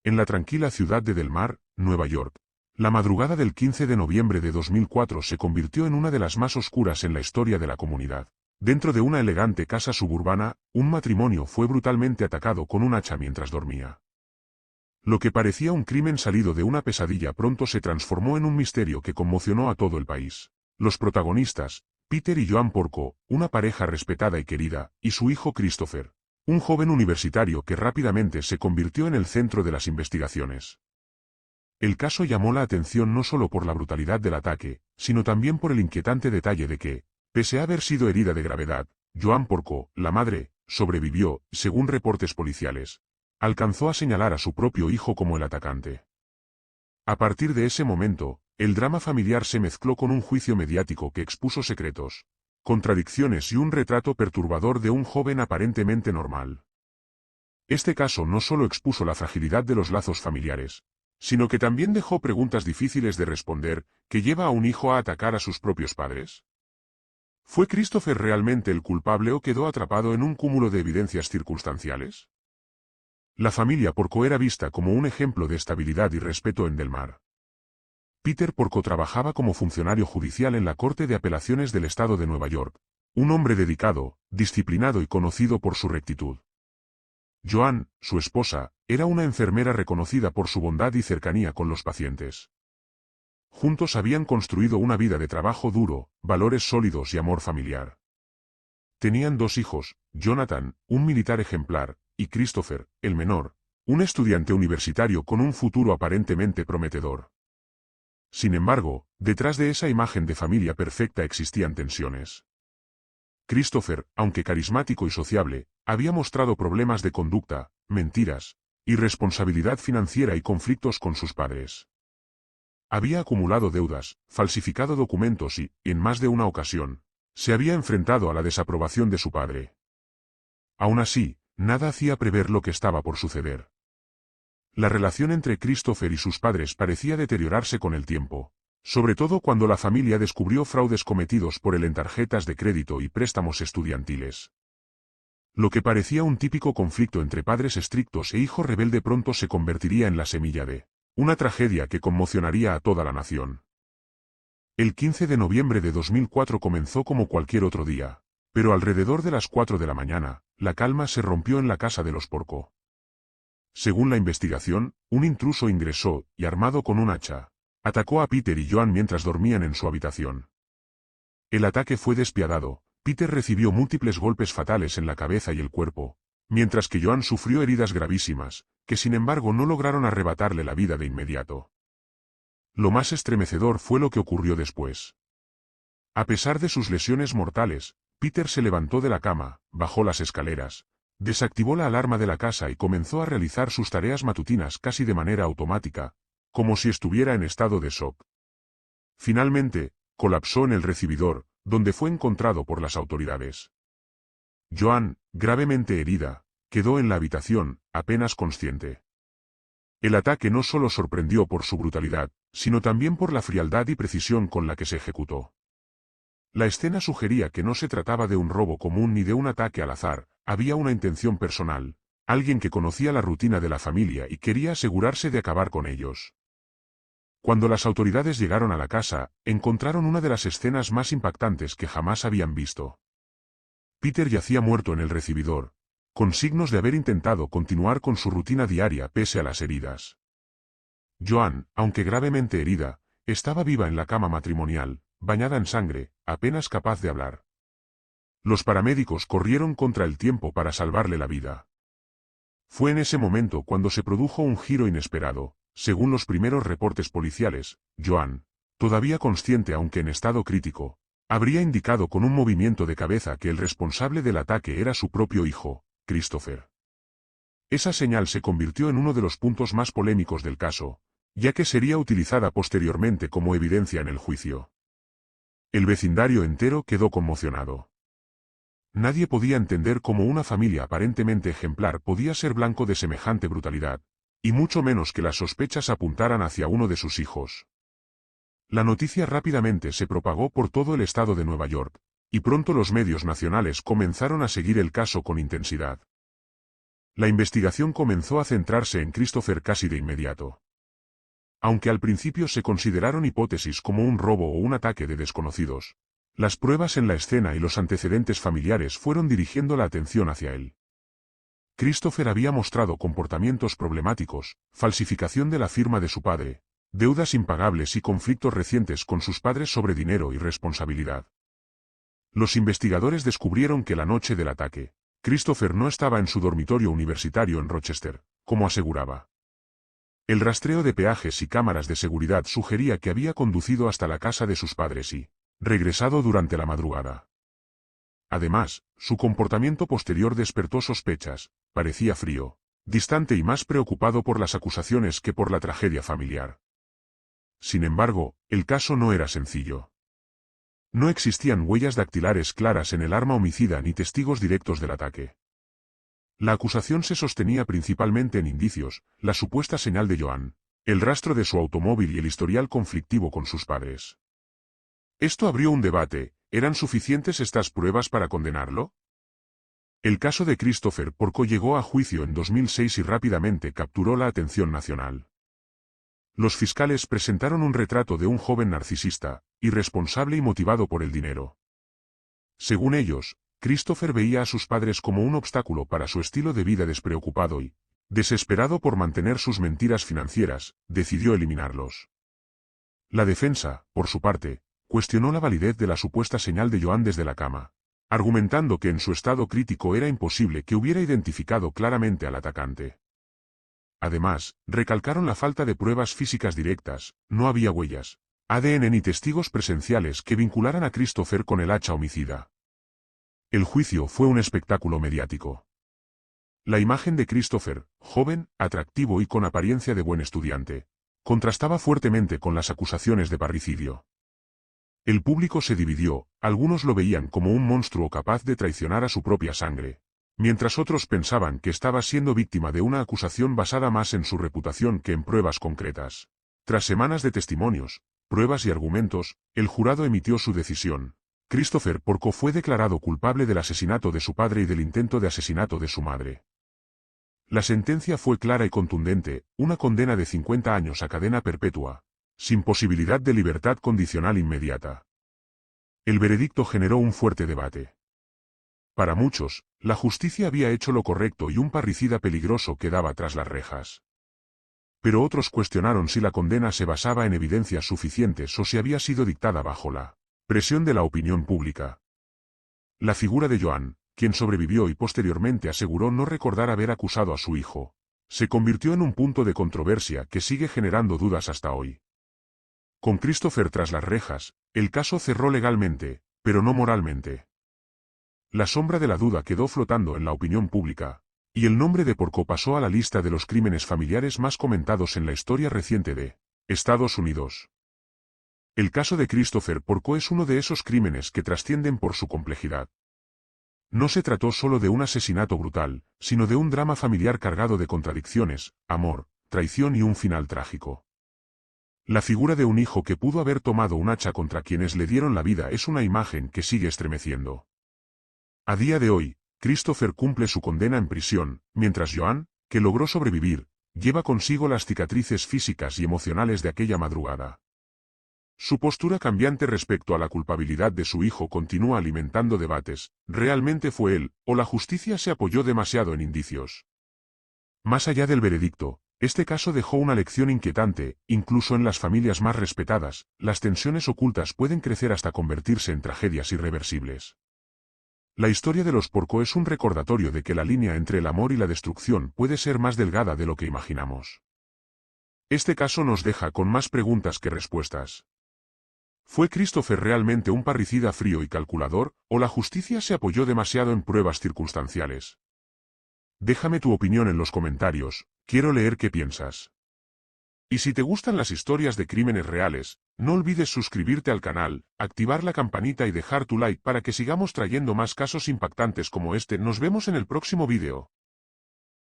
en la tranquila ciudad de Del Mar, Nueva York. La madrugada del 15 de noviembre de 2004 se convirtió en una de las más oscuras en la historia de la comunidad. Dentro de una elegante casa suburbana, un matrimonio fue brutalmente atacado con un hacha mientras dormía. Lo que parecía un crimen salido de una pesadilla pronto se transformó en un misterio que conmocionó a todo el país. Los protagonistas, Peter y Joan Porco, una pareja respetada y querida, y su hijo Christopher, un joven universitario que rápidamente se convirtió en el centro de las investigaciones. El caso llamó la atención no solo por la brutalidad del ataque, sino también por el inquietante detalle de que, pese a haber sido herida de gravedad, Joan Porco, la madre, sobrevivió, según reportes policiales. Alcanzó a señalar a su propio hijo como el atacante. A partir de ese momento, el drama familiar se mezcló con un juicio mediático que expuso secretos, contradicciones y un retrato perturbador de un joven aparentemente normal. Este caso no solo expuso la fragilidad de los lazos familiares, sino que también dejó preguntas difíciles de responder, ¿qué lleva a un hijo a atacar a sus propios padres? ¿Fue Christopher realmente el culpable o quedó atrapado en un cúmulo de evidencias circunstanciales? La familia Porco era vista como un ejemplo de estabilidad y respeto en Del Mar. Peter Porco trabajaba como funcionario judicial en la Corte de Apelaciones del Estado de Nueva York, un hombre dedicado, disciplinado y conocido por su rectitud. Joan, su esposa, era una enfermera reconocida por su bondad y cercanía con los pacientes. Juntos habían construido una vida de trabajo duro, valores sólidos y amor familiar. Tenían dos hijos, Jonathan, un militar ejemplar, y Christopher, el menor, un estudiante universitario con un futuro aparentemente prometedor. Sin embargo, detrás de esa imagen de familia perfecta existían tensiones. Christopher, aunque carismático y sociable, había mostrado problemas de conducta, mentiras, irresponsabilidad financiera y conflictos con sus padres. Había acumulado deudas, falsificado documentos y, en más de una ocasión, se había enfrentado a la desaprobación de su padre. Aún así, nada hacía prever lo que estaba por suceder. La relación entre Christopher y sus padres parecía deteriorarse con el tiempo, sobre todo cuando la familia descubrió fraudes cometidos por él en tarjetas de crédito y préstamos estudiantiles. Lo que parecía un típico conflicto entre padres estrictos e hijo rebelde pronto se convertiría en la semilla de una tragedia que conmocionaría a toda la nación. El 15 de noviembre de 2004 comenzó como cualquier otro día, pero alrededor de las 4 de la mañana, la calma se rompió en la casa de los Porco. Según la investigación, un intruso ingresó y, armado con un hacha, atacó a Peter y Joan mientras dormían en su habitación. El ataque fue despiadado. Peter recibió múltiples golpes fatales en la cabeza y el cuerpo, mientras que Joan sufrió heridas gravísimas, que sin embargo no lograron arrebatarle la vida de inmediato. Lo más estremecedor fue lo que ocurrió después. A pesar de sus lesiones mortales, Peter se levantó de la cama, bajó las escaleras, desactivó la alarma de la casa y comenzó a realizar sus tareas matutinas casi de manera automática, como si estuviera en estado de shock. Finalmente, colapsó en el recibidor, donde fue encontrado por las autoridades. Joan, gravemente herida, quedó en la habitación, apenas consciente. El ataque no solo sorprendió por su brutalidad, sino también por la frialdad y precisión con la que se ejecutó. La escena sugería que no se trataba de un robo común ni de un ataque al azar, había una intención personal, alguien que conocía la rutina de la familia y quería asegurarse de acabar con ellos. Cuando las autoridades llegaron a la casa, encontraron una de las escenas más impactantes que jamás habían visto. Peter yacía muerto en el recibidor, con signos de haber intentado continuar con su rutina diaria pese a las heridas. Joan, aunque gravemente herida, estaba viva en la cama matrimonial, bañada en sangre, apenas capaz de hablar. Los paramédicos corrieron contra el tiempo para salvarle la vida. Fue en ese momento cuando se produjo un giro inesperado. Según los primeros reportes policiales, Joan, todavía consciente aunque en estado crítico, habría indicado con un movimiento de cabeza que el responsable del ataque era su propio hijo, Christopher. Esa señal se convirtió en uno de los puntos más polémicos del caso, ya que sería utilizada posteriormente como evidencia en el juicio. El vecindario entero quedó conmocionado. Nadie podía entender cómo una familia aparentemente ejemplar podía ser blanco de semejante brutalidad, y mucho menos que las sospechas apuntaran hacia uno de sus hijos. La noticia rápidamente se propagó por todo el estado de Nueva York, y pronto los medios nacionales comenzaron a seguir el caso con intensidad. La investigación comenzó a centrarse en Christopher casi de inmediato. Aunque al principio se consideraron hipótesis como un robo o un ataque de desconocidos, las pruebas en la escena y los antecedentes familiares fueron dirigiendo la atención hacia él. Christopher había mostrado comportamientos problemáticos, falsificación de la firma de su padre, deudas impagables y conflictos recientes con sus padres sobre dinero y responsabilidad. Los investigadores descubrieron que la noche del ataque, Christopher no estaba en su dormitorio universitario en Rochester, como aseguraba. El rastreo de peajes y cámaras de seguridad sugería que había conducido hasta la casa de sus padres y regresado durante la madrugada. Además, su comportamiento posterior despertó sospechas, parecía frío, distante y más preocupado por las acusaciones que por la tragedia familiar. Sin embargo, el caso no era sencillo. No existían huellas dactilares claras en el arma homicida ni testigos directos del ataque. La acusación se sostenía principalmente en indicios, la supuesta señal de Joan, el rastro de su automóvil y el historial conflictivo con sus padres. Esto abrió un debate. ¿Eran suficientes estas pruebas para condenarlo? El caso de Christopher Porco llegó a juicio en 2006 y rápidamente capturó la atención nacional. Los fiscales presentaron un retrato de un joven narcisista, irresponsable y motivado por el dinero. Según ellos, Christopher veía a sus padres como un obstáculo para su estilo de vida despreocupado y, desesperado por mantener sus mentiras financieras, decidió eliminarlos. La defensa, por su parte, cuestionó la validez de la supuesta señal de Joan desde la cama, argumentando que en su estado crítico era imposible que hubiera identificado claramente al atacante. Además, recalcaron la falta de pruebas físicas directas, no había huellas, ADN ni testigos presenciales que vincularan a Christopher con el hacha homicida. El juicio fue un espectáculo mediático. La imagen de Christopher, joven, atractivo y con apariencia de buen estudiante, contrastaba fuertemente con las acusaciones de parricidio. El público se dividió, algunos lo veían como un monstruo capaz de traicionar a su propia sangre, mientras otros pensaban que estaba siendo víctima de una acusación basada más en su reputación que en pruebas concretas. Tras semanas de testimonios, pruebas y argumentos, el jurado emitió su decisión. Christopher Porco fue declarado culpable del asesinato de su padre y del intento de asesinato de su madre. La sentencia fue clara y contundente, una condena de 50 años a cadena perpetua, sin posibilidad de libertad condicional inmediata. El veredicto generó un fuerte debate. Para muchos, la justicia había hecho lo correcto y un parricida peligroso quedaba tras las rejas. Pero otros cuestionaron si la condena se basaba en evidencias suficientes o si había sido dictada bajo la presión de la opinión pública. La figura de Joan, quien sobrevivió y posteriormente aseguró no recordar haber acusado a su hijo, se convirtió en un punto de controversia que sigue generando dudas hasta hoy. Con Christopher tras las rejas, el caso cerró legalmente, pero no moralmente. La sombra de la duda quedó flotando en la opinión pública, y el nombre de Porco pasó a la lista de los crímenes familiares más comentados en la historia reciente de Estados Unidos. El caso de Christopher Porco es uno de esos crímenes que trascienden por su complejidad. No se trató solo de un asesinato brutal, sino de un drama familiar cargado de contradicciones, amor, traición y un final trágico. La figura de un hijo que pudo haber tomado un hacha contra quienes le dieron la vida es una imagen que sigue estremeciendo. A día de hoy, Christopher cumple su condena en prisión, mientras Joan, que logró sobrevivir, lleva consigo las cicatrices físicas y emocionales de aquella madrugada. Su postura cambiante respecto a la culpabilidad de su hijo continúa alimentando debates. ¿Realmente fue él, o la justicia se apoyó demasiado en indicios? Más allá del veredicto, este caso dejó una lección inquietante. Incluso en las familias más respetadas, las tensiones ocultas pueden crecer hasta convertirse en tragedias irreversibles. La historia de los Porco es un recordatorio de que la línea entre el amor y la destrucción puede ser más delgada de lo que imaginamos. Este caso nos deja con más preguntas que respuestas. ¿Fue Christopher realmente un parricida frío y calculador, o la justicia se apoyó demasiado en pruebas circunstanciales? Déjame tu opinión en los comentarios, quiero leer qué piensas. Y si te gustan las historias de crímenes reales, no olvides suscribirte al canal, activar la campanita y dejar tu like para que sigamos trayendo más casos impactantes como este. Nos vemos en el próximo vídeo.